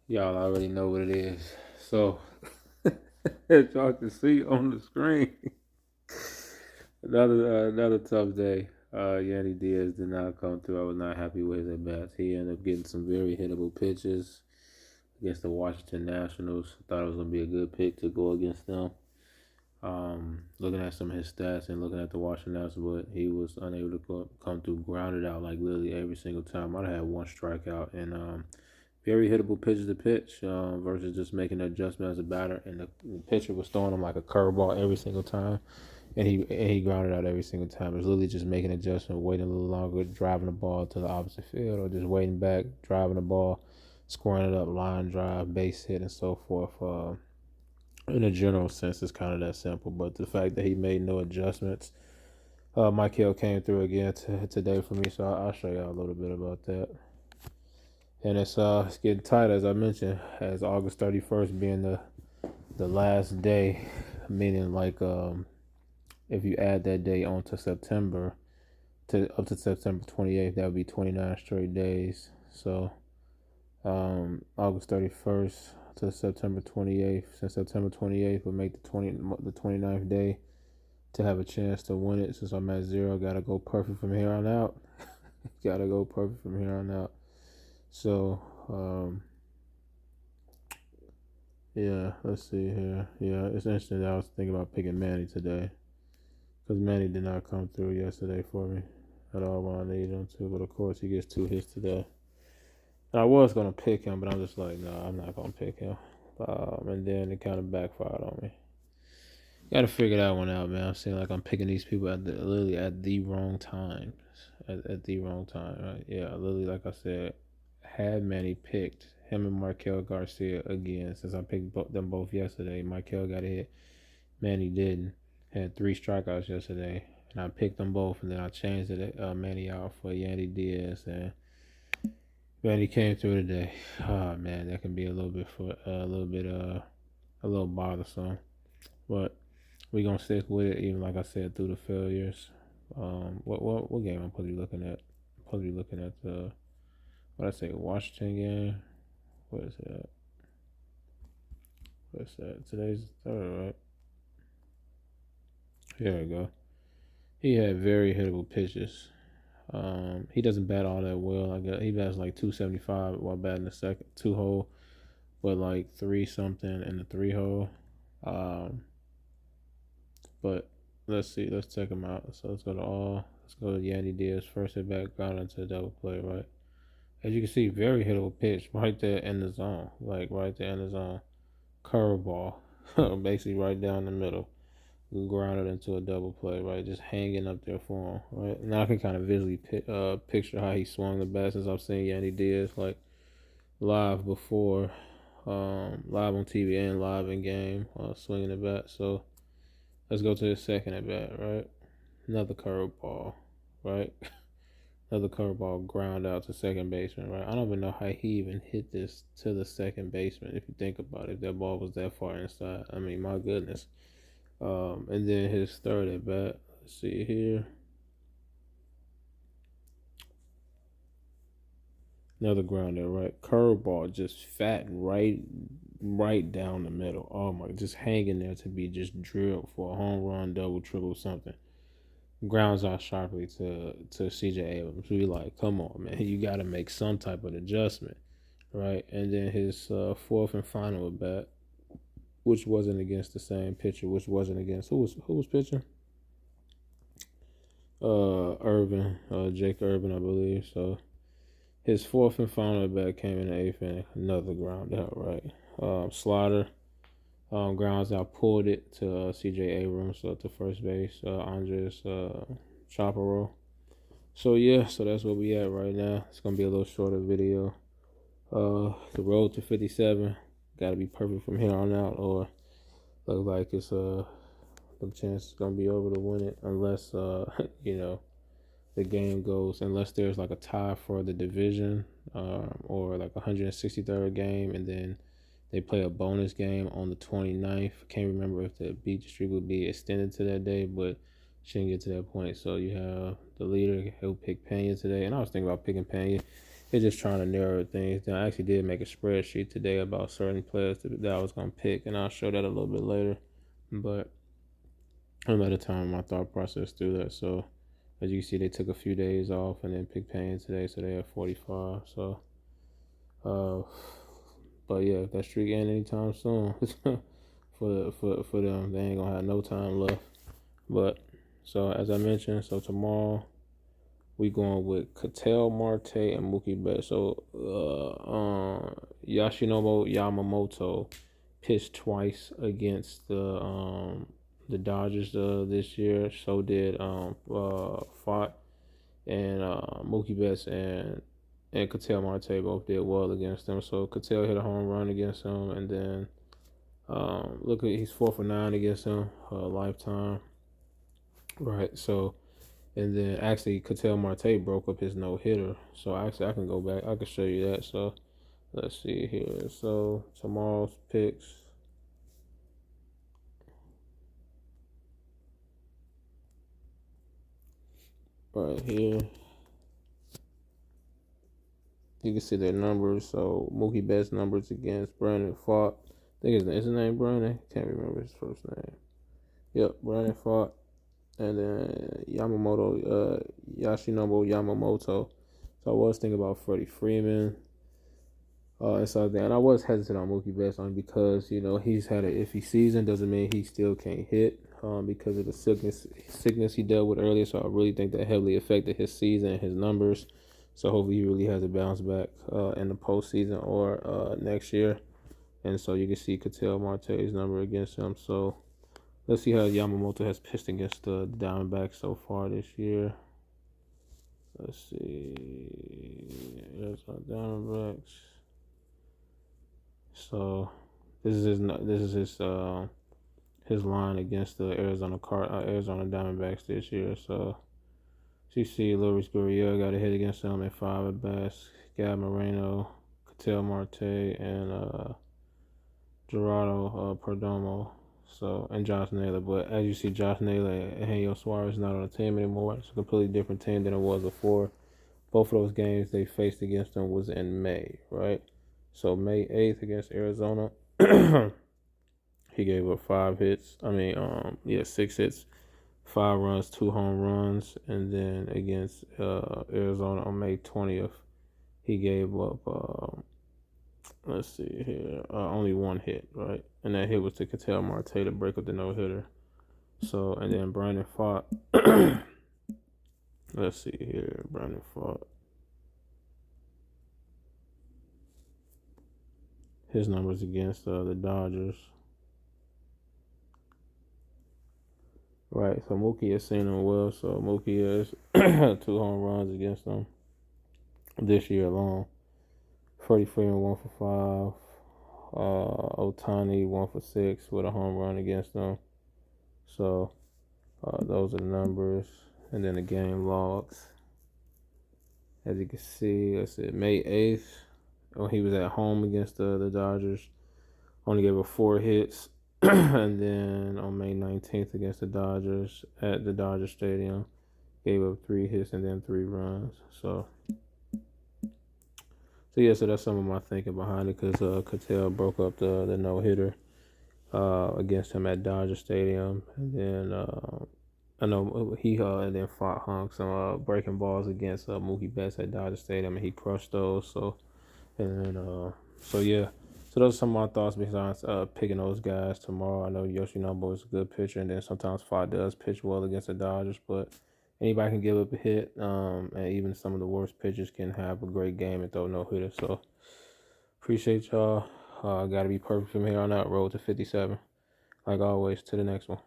Y'all already know what it is. So, as y'all can see on the screen, another tough day. Yandy Diaz did not come through. I was not happy with his at bats. He ended up getting some very hittable pitches against the Washington Nationals. Thought it was gonna be a good pick to go against them. Looking at some of his stats and looking at the Washington Nationals, but he was unable to come through, grounded out like literally every single time. Might have had one strikeout and very hittable pitches to pitch versus just making an adjustment as a batter. And the pitcher was throwing him like a curveball every single time, and he grounded out every single time. It was literally just making an adjustment, waiting a little longer, driving the ball to the opposite field, or just waiting back, driving the ball, scoring it up, line drive, base hit, and so forth. In a general sense, it's kind of that simple. But the fact that he made no adjustments, Mike Hill came through again today for me, so I'll show y'all a little bit about that. And it's getting tight, as I mentioned, as August 31st being the last day, meaning like if you add that day onto September to up to September 28th, that would be 29 straight days. So August 31st to September 28th, since September 28th would make the 29th day to have a chance to win it. Since I'm at 0, gotta go perfect from here on out. Gotta go perfect from here on out. So, yeah, let's see here. Yeah, it's interesting that I was thinking about picking Manny today because Manny did not come through yesterday for me at all when I needed him to. But of course, he gets 2 hits today. And I was gonna pick him, but I'm just like, no, I'm not gonna pick him. And then it kind of backfired on me. Got to figure that one out, man. I'm saying like I'm picking these people literally at the wrong time, at the wrong time. Right? Yeah, literally, like I said, had Manny picked him and Markel Garcia again. Since I picked them both yesterday, Markel got a hit, Manny didn't. Had 3 strikeouts yesterday, and I picked them both, and then I changed it, Manny out for Yandy Diaz, and Manny came through today. Oh man, that can be a little bit a little bothersome, but we gonna stick with it, even like I said, through the failures. What game I'm supposed to be looking at? I'm supposed to be looking at the what I say, Washington game. What is that? What's that? Today's third, right? Here we go. He had very hittable pitches. He doesn't bat all that well. I guess he bats like 275 while batting the second 2 hole, but like 3 something in the 3 hole. Um, but let's see. Let's check him out. So let's go to Yandy Diaz first at bat, ground into the double play, right? As you can see, very hittable pitch right there in the zone, like right there in the zone. Curveball, basically right down the middle. Grounded into a double play, right? Just hanging up there for him, right? Now I can kind of visually picture how he swung the bat since I've seen Yandy Diaz like live before, live on TV and live in game, swinging the bat. So let's go to the second at bat, right? Another curveball, right? Another curveball ground out to second baseman, right? I don't even know how he even hit this to the second baseman. If you think about it, if that ball was that far inside, I mean, my goodness. And then his third at bat. Let's see here. Another grounder, right? Curveball, just fat, right down the middle. Oh my, just hanging there to be just drilled for a home run, double, triple, something. Grounds out sharply to CJ Abrams. We like, come on, man, you got to make some type of adjustment, right? And then his fourth and final at bat, which wasn't against the same pitcher, which wasn't against who was pitching? Irvin, Jake Irvin, I believe. So his fourth and final at bat came in the eighth inning. Another ground out, right? Slaughter grounds out, pulled it to CJ Abrams to first base. Andres Chaparro. So yeah, so that's where we at right now. It's gonna be a little shorter video. The road to 57 got to be perfect from here on out, or look like it's the chance is gonna be over to win it, unless you know the game goes, unless there's like a tie for the division, or like 163rd game, and then they play a bonus game on the 29th. Can't remember if the Beat the Streak would be extended to that day, but shouldn't get to that point. So you have the leader, he'll pick Pena today, and I was thinking about picking Pena. He's just trying to narrow things down. I actually did make a spreadsheet today about certain players that I was gonna pick, and I'll show that a little bit later. But I'm at a time my thought process through that. So as you can see, they took a few days off and then picked Payne today, so they have 45. So, but yeah, if that streak ain't anytime soon for them, they ain't gonna have no time left. But so as I mentioned, so tomorrow we going with Ketel Marte and Mookie Betts. So Yoshinobu Yamamoto pitched twice against the Dodgers this year. So did Fott, and Mookie Betts and Ketel Marte both did well against them. So Ketel hit a home run against him, and then look at he's 4 for 9 against him lifetime. Right. So and then actually Ketel Marte broke up his no hitter. So actually I can go back. I can show you that. So let's see here. So tomorrow's picks. Right here. You can see their numbers. So Mookie Betts numbers against Brandon Fott. I think his name Brandon. Can't remember his first name. Yep, Brandon Fott. And then Yoshinobu Yamamoto. So I was thinking about Freddie Freeman. And so then I was hesitant on Mookie Betts only because he's had an iffy season. Doesn't mean he still can't hit because of the sickness he dealt with earlier. So I really think that heavily affected his season and his numbers. So hopefully he really has a bounce back in the postseason or next year. And so you can see Ketel Marte's number against him. So let's see how Yamamoto has pitched against the Diamondbacks so far this year. Let's see. There's our Diamondbacks. So this is his line against the Arizona Diamondbacks this year. So you see Luis Gurriel got a hit against them at 5 at bats. Gab Moreno, Ketel Marte, and Gerardo Perdomo. So and Josh Naylor. But as you see, Josh Naylor and Eugenio Suarez is not on the team anymore. It's a completely different team than it was before. Both of those games they faced against them was in May, right? So May 8th against Arizona, he gave up 6 hits, 5 runs, 2 home runs, and then against Arizona on May 20th, he gave up let's see here, only 1 hit, right? And that hit was to Ketel Marte to break up the no hitter. So and then Brandon Fott, let's see here, Brandon Fott. His numbers against the Dodgers. Right, so Mookie has seen him well. So Mookie has 2 home runs against them this year alone. Freddie Freeman 1 for 5. Ohtani 1 for 6 with a home run against them. So those are the numbers. And then the game logs. As you can see, let's see, May 8th. When he was at home against the Dodgers, only gave up 4 hits. And then on May 19th against the Dodgers at the Dodger Stadium, gave up 3 hits and then 3 runs. So yeah, so that's some of my thinking behind it because Ketel broke up the no-hitter against him at Dodger Stadium. And then I know he and then Fott hung some breaking balls against Mookie Betts at Dodger Stadium, and he crushed those. So yeah. So those are some of my thoughts besides picking those guys tomorrow. I know Yoshinobu is a good pitcher, and then sometimes Fott does pitch well against the Dodgers, but anybody can give up a hit, and even some of the worst pitchers can have a great game and throw no hitter. So appreciate y'all. Got to be perfect from here on out. Road to 57. Like always, to the next one.